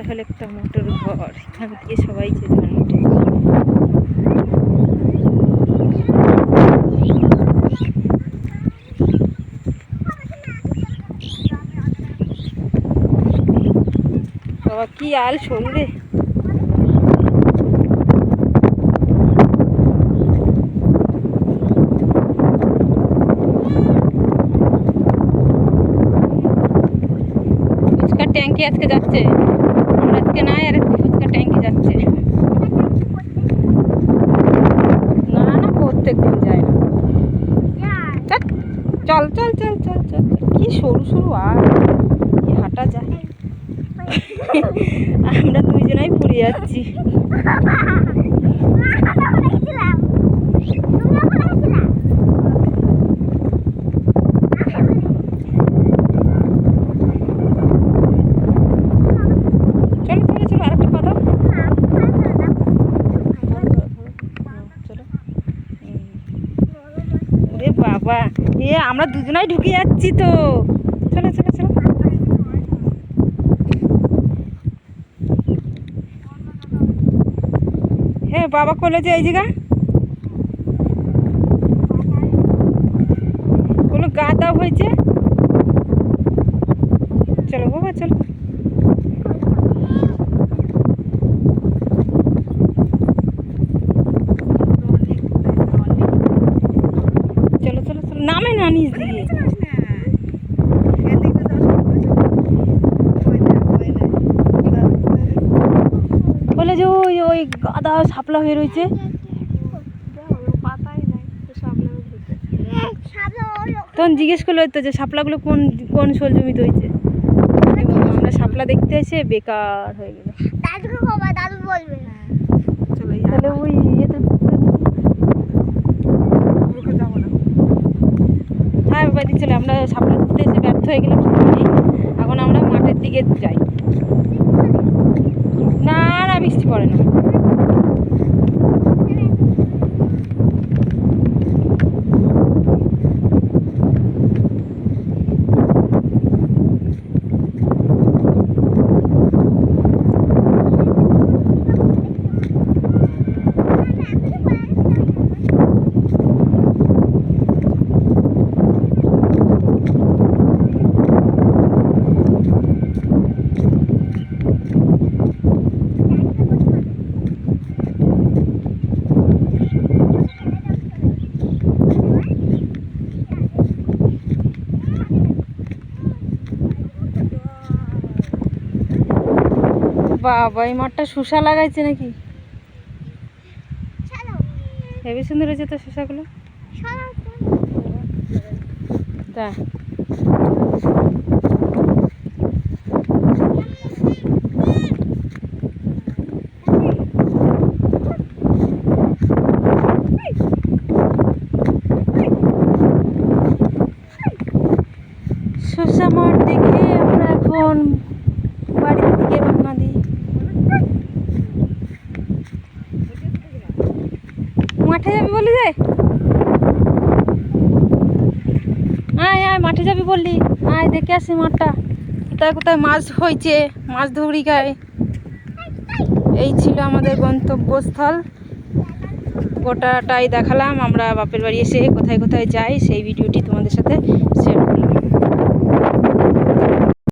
হলো একটা মোটর ঘর, এখান থেকে সবাই যে ধান উঠে। বাবা কি আল শোল রে। ফুচকার ট্যাঙ্কি আজকে যাচ্ছে, আমরা আজকে নাই, আর আজকে ফুচকার ট্যাঙ্কি যাচ্ছে। না না প্রত্যেক দিন যায় না। চল চল চল চল চল, কি সরু সরু আর হাঁটা যায়। আমরা দুইজনাই পড়ে যাচ্ছি। বাবা এ আমরা দুজনাই ঢুকে যাচ্ছি তো, চলো চলো চলো। হ্যাঁ বাবা কলেজে এই জায়গা কোনো গাদা হয়েছে। চলো বাবা চলো। চলো চলো চলো, নামে না নিচ দিয়ে। বলে যে ওই ওই গাদা শাপলা হয়ে রয়েছে। তখন জিজ্ঞেস করলো তো যে শাপলাগুলো কোন কোন শোল জমিতে হয়েছে। আমরা শাপলা দেখতে এসে বেকার হয়ে গেল। দাদু বলবে তাহলে ওই ইয়েতে হ্যাঁ বাড়ি চলে। আমরা শাপলা ধরতে এসে ব্যর্থ হয়ে গেলাম, এখন আমরা মাঠের দিকে যাই। না না বৃষ্টি পড়ে না। বাবা এই মাঠটা শসা লাগাইছে নাকি, হেবি সুন্দর হয়েছে তো শসাগুলো। তা শসা মাঠ দেখে আমরা এখন বাড়ির দিকে রওনা দিই। মাঠে যাবি বলি যে, আয় আয় মাঠে যাবি বললি, আয় দেখে আসি মাঠটা কোথায় কোথায় মাছ হয়েছে, মাছ ধরি গায়ে। এই ছিল আমাদের গন্তব্যস্থল, গোটাটাই দেখালাম। আমরা বাপের বাড়ি এসে কোথায় কোথায় যাই সেই ভিডিওটি তোমাদের সাথে শেয়ার করলাম।